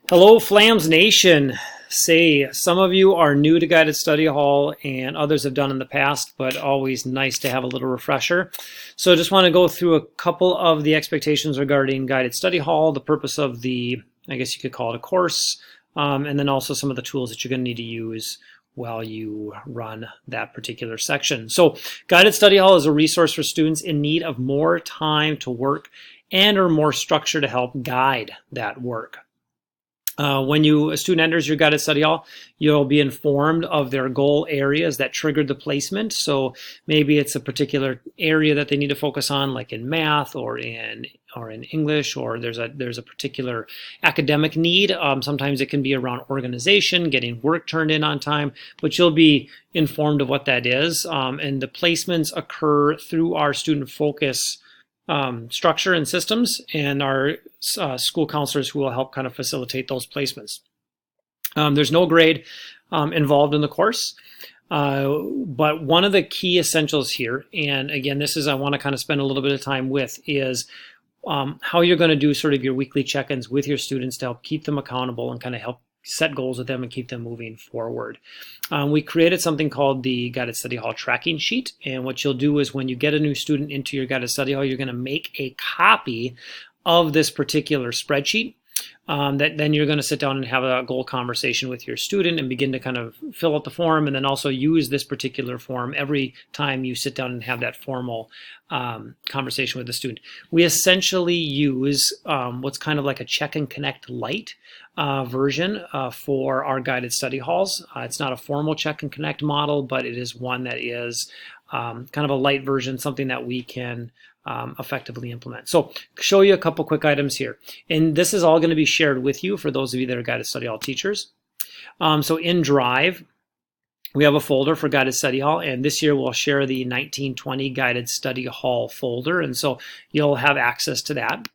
Hello, Flams Nation. Say, some of you are new to Guided Study Hall and others have done in the past, but always nice to have a little refresher. So I just want to go through a couple of the expectations regarding Guided Study Hall, the purpose of the, I guess you could call it a course, and then also some of the tools that you're going to need to use while you run that particular section. So Guided Study Hall is a resource for students in need of more time to work and or more structure to help guide that work. When a student enters your Guided Study Hall, you'll be informed of their goal areas that triggered the placement. So maybe it's a particular area that they need to focus on, like in math or in English, or there's a particular academic need. Sometimes it can be around organization, getting work turned in on time, but you'll be informed of what that is. And the placements occur through our student focus structure and systems, and our school counselors who will help kind of facilitate those placements. There's no grade involved in the course, but one of the key essentials here, and again, this is I want to kind of spend a little bit of time with, is how you're going to do sort of your weekly check-ins with your students to help keep them accountable and kind of help set goals with them and keep them moving forward. We created something called the Guided Study Hall tracking sheet, and what you'll do is when you get a new student into your Guided Study Hall, you're going to make a copy of this particular spreadsheet. That then you're going to sit down and have a goal conversation with your student and begin to kind of fill out the form, and then also use this particular form every time you sit down and have that formal conversation with the student. We essentially use what's kind of like a Check and Connect Lite version for our Guided Study Halls. It's not a formal Check and Connect model, but it is one that is kind of a light version, something that we can effectively implement. So show you a couple quick items here. And this is all going to be shared with you for those of you that are Guided Study Hall teachers. So in Drive, we have a folder for Guided Study Hall, and this year we'll share the 1920 Guided Study Hall folder, and so you'll have access to that.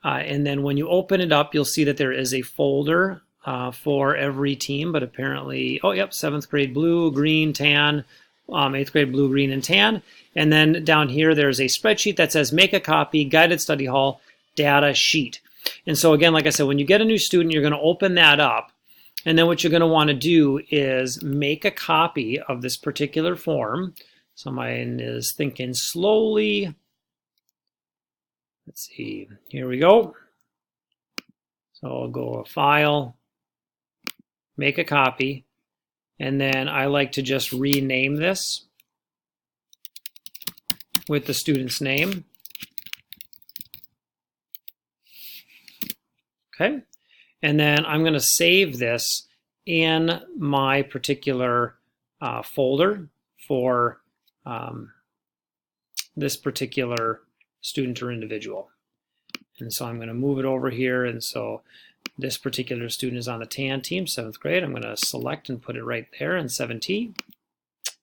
And then when you open it up, you'll see that there is a folder for every team, but apparently, oh yep, 7th grade blue, green, tan, 8th grade blue, green, and tan. And then down here, there's a spreadsheet that says make a copy, Guided Study Hall data sheet. And so again, like I said, when you get a new student, you're going to open that up. And then what you're going to want to do is make a copy of this particular form. So mine is thinking slowly. Let's see, here we go. So I'll go File, make a copy. And then I like to just rename this with the student's name. Okay, and then I'm going to save this in my particular folder for this particular student or individual. And so I'm going to move it over here, and so this particular student is on the TAN team, 7th grade. I'm going to select and put it right there in 7T.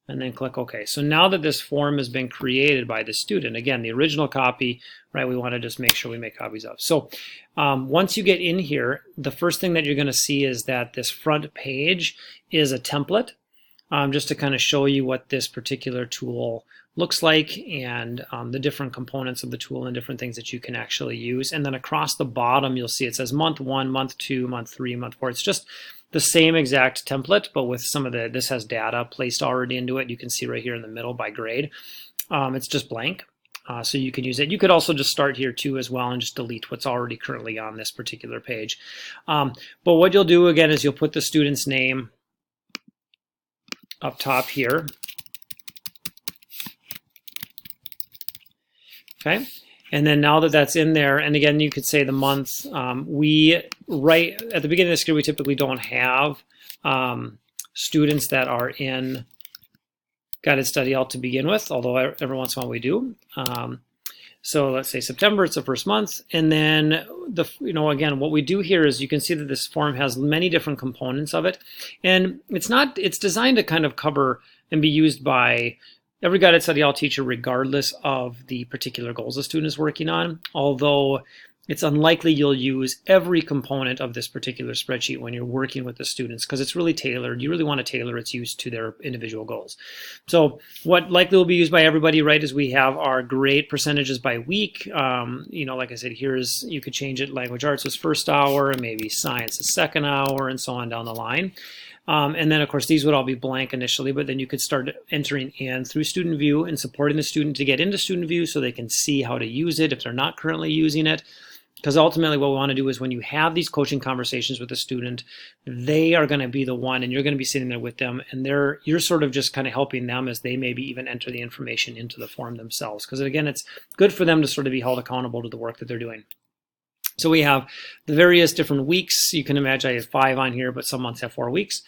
And then click OK. So now that this form has been created by the student, again, the original copy, right, we want to just make sure we make copies of. So once you get in here, the first thing that you're going to see is that this front page is a template, just to kind of show you what this particular tool looks like, and the different components of the tool and different things that you can actually use. And then across the bottom, you'll see it says month 1, month 2, month 3, month 4. It's just the same exact template, but with some of this has data placed already into it. You can see right here in the middle by grade. It's just blank, so you can use it. You could also just start here too as well and just delete what's already currently on this particular page. But what you'll do again is you'll put the student's name up top here. Okay. And then now that that's in there, and again, you could say the months, right at the beginning of the school, we typically don't have students that are in Guided Study Hall to begin with, although every once in a while we do. So let's say September, it's the first month. And then, again, what we do here is you can see that this form has many different components of it. And it's designed to kind of cover and be used by every Guided Study Hall teacher, regardless of the particular goals the student is working on. Although it's unlikely you'll use every component of this particular spreadsheet when you're working with the students, because it's really tailored. You really want to tailor its use to their individual goals. So what likely will be used by everybody, right, is we have our grade percentages by week. Like I said, here's, you could change it. Language arts was first hour, maybe science is second hour, and so on down the line. And then, of course, these would all be blank initially, but then you could start entering in through Student View and supporting the student to get into Student View so they can see how to use it if they're not currently using it. Because ultimately what we want to do is when you have these coaching conversations with the student, they are going to be the one, and you're going to be sitting there with them, and you're sort of just kind of helping them as they maybe even enter the information into the form themselves. Because again, it's good for them to sort of be held accountable to the work that they're doing. So we have the various different weeks. You can imagine I have 5 on here, but some months have 4 weeks.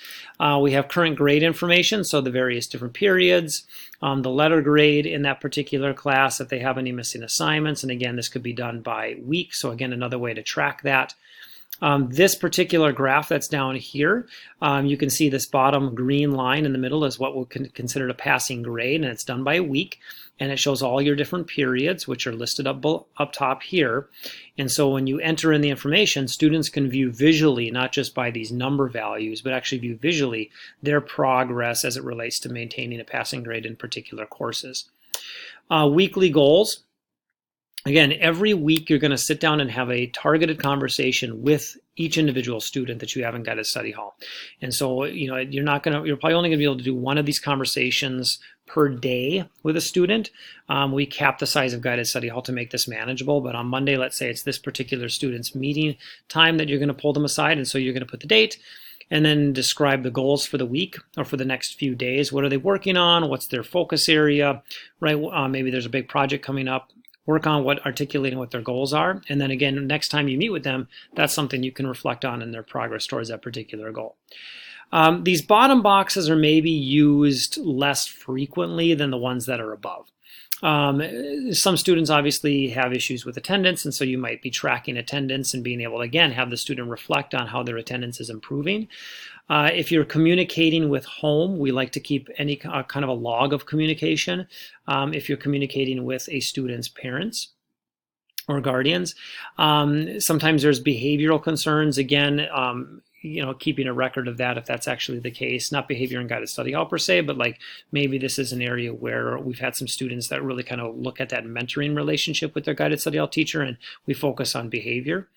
We have current grade information, so the various different periods, the letter grade in that particular class, if they have any missing assignments. And again, this could be done by week. So again, another way to track that. This particular graph that's down here, you can see this bottom green line in the middle is what we'll consider a passing grade, and it's done by week. And it shows all your different periods, which are listed up top here. And so when you enter in the information, students can view visually, not just by these number values, but actually view visually their progress as it relates to maintaining a passing grade in particular courses. Weekly goals. Again, every week you're going to sit down and have a targeted conversation with each individual student that you have in Guided Study Hall. And so, you're probably only going to be able to do one of these conversations per day with a student. We cap the size of Guided Study Hall to make this manageable, but on Monday, let's say it's this particular student's meeting time that you're going to pull them aside, and so you're going to put the date and then describe the goals for the week or for the next few days. What are they working on? What's their focus area, right? Maybe there's a big project coming up. Work on articulating what their goals are. And then again, next time you meet with them, that's something you can reflect on in their progress towards that particular goal. These bottom boxes are maybe used less frequently than the ones that are above. Some students obviously have issues with attendance, and so you might be tracking attendance and being able to, again, have the student reflect on how their attendance is improving. If you're communicating with home, we like to keep any kind of a log of communication. If you're communicating with a student's parents or guardians, sometimes there's behavioral concerns. Again, keeping a record of that if that's actually the case. Not behavior in Guided Study Hall per se, but like maybe this is an area where we've had some students that really kind of look at that mentoring relationship with their Guided Study Hall teacher, and we focus on behavior.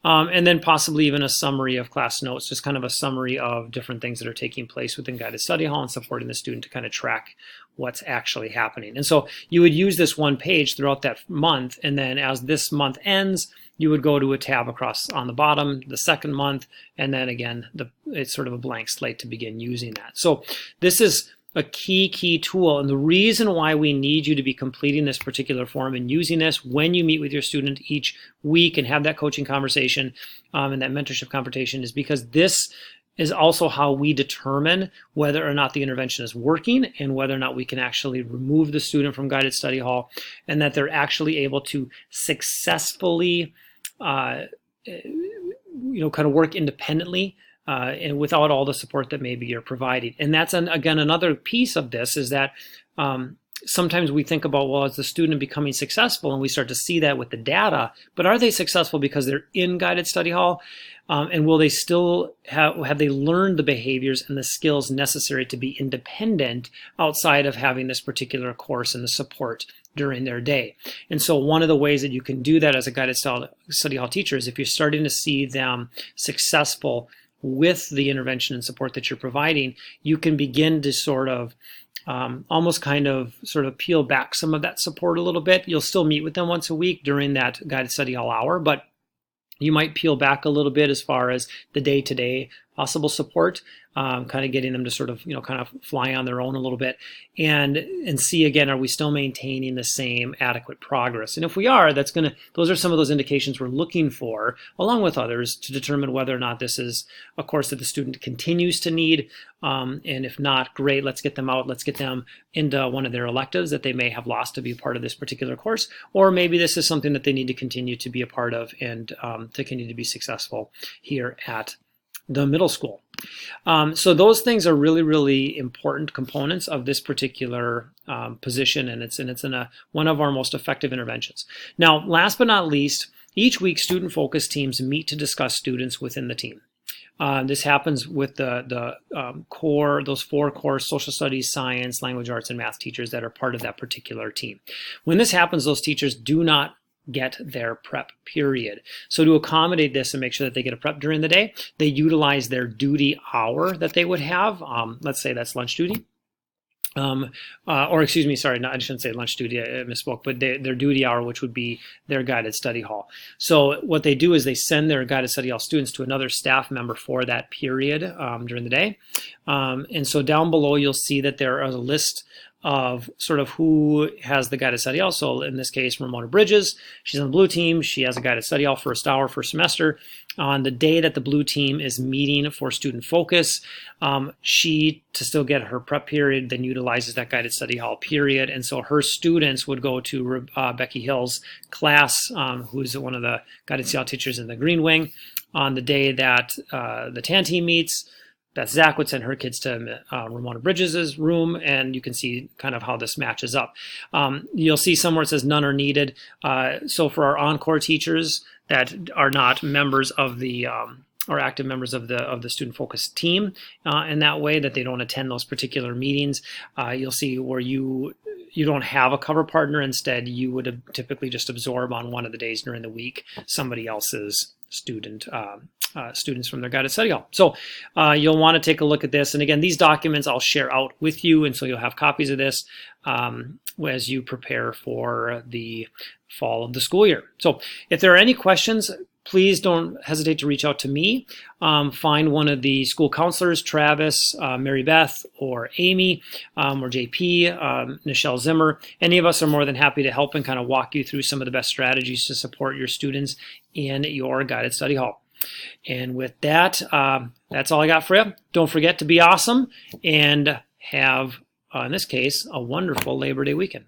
And then possibly even a summary of class notes, just kind of a summary of different things that are taking place within Guided Study Hall and supporting the student to kind of track what's actually happening. And so you would use this one page throughout that month, and then as this month ends, you would go to a tab across on the bottom, the second month, and then again, it's sort of a blank slate to begin using that. So this is a key tool, and the reason why we need you to be completing this particular form and using this when you meet with your student each week and have that coaching conversation and that mentorship conversation is because this is also how we determine whether or not the intervention is working and whether or not we can actually remove the student from Guided Study Hall and that they're actually able to successfully kind of work independently and without all the support that maybe you're providing. And that's, again, another piece of this is that sometimes we think about, well, is the student becoming successful? And we start to see that with the data, but are they successful because they're in Guided Study Hall? And will they still have they learned the behaviors and the skills necessary to be independent outside of having this particular course and the support during their day? And so one of the ways that you can do that as a Guided Study Hall teacher is if you're starting to see them successful with the intervention and support that you're providing, you can begin to sort of almost kind of sort of peel back some of that support a little bit. You'll still meet with them once a week during that Guided Study Hall hour, but you might peel back a little bit as far as the day-to-day possible support, kind of getting them to sort of, kind of fly on their own a little bit and see again, are we still maintaining the same adequate progress? And if we are, those are some of those indications we're looking for, along with others, to determine whether or not this is a course that the student continues to need. And if not, great, let's get them out. Let's get them into one of their electives that they may have lost to be part of this particular course. Or maybe this is something that they need to continue to be a part of and to continue to be successful here at the middle school. So those things are really, really important components of this particular position, and it's in one of our most effective interventions. Now, last but not least, each week student focus teams meet to discuss students within the team. This happens with the core, those 4 core social studies, science, language arts, and math teachers that are part of that particular team. When this happens, those teachers do not get their prep period. So to accommodate this and make sure that they get a prep during the day, they utilize their duty hour that they would have. Let's say that's lunch duty. Or excuse me, sorry, no, I shouldn't say lunch duty, I misspoke, but their duty hour, which would be their guided study hall. So what they do is they send their guided study hall students to another staff member for that period during the day. And so down below, you'll see that there is a list of sort of who has the guided study hall. So in this case, Ramona Bridges, she's on the blue team. She has a guided study hall first hour, first semester. On the day that the blue team is meeting for student focus, she, to still get her prep period, then utilizes that guided study hall period. And so her students would go to Becky Hill's class, who's one of the guided study hall teachers in the green wing. On the day that the tan team meets, Beth Zach would send her kids to Ramona Bridges' room, and you can see kind of how this matches up. You'll see somewhere it says none are needed. So for our encore teachers that are not members of the or active members of the student focus team, in that way that they don't attend those particular meetings, you'll see where you don't have a cover partner. Instead, you would typically just absorb on one of the days during the week somebody else's students from their guided study hall. So you'll want to take a look at this. And again, these documents I'll share out with you, and so you'll have copies of this as you prepare for the fall of the school year. So if there are any questions, please don't hesitate to reach out to me. Find one of the school counselors, Travis, Mary Beth, or Amy, or JP, Nichelle Zimmer. Any of us are more than happy to help and kind of walk you through some of the best strategies to support your students in your guided study hall. And with that, that's all I got for you. Don't forget to be awesome and have, in this case, a wonderful Labor Day weekend.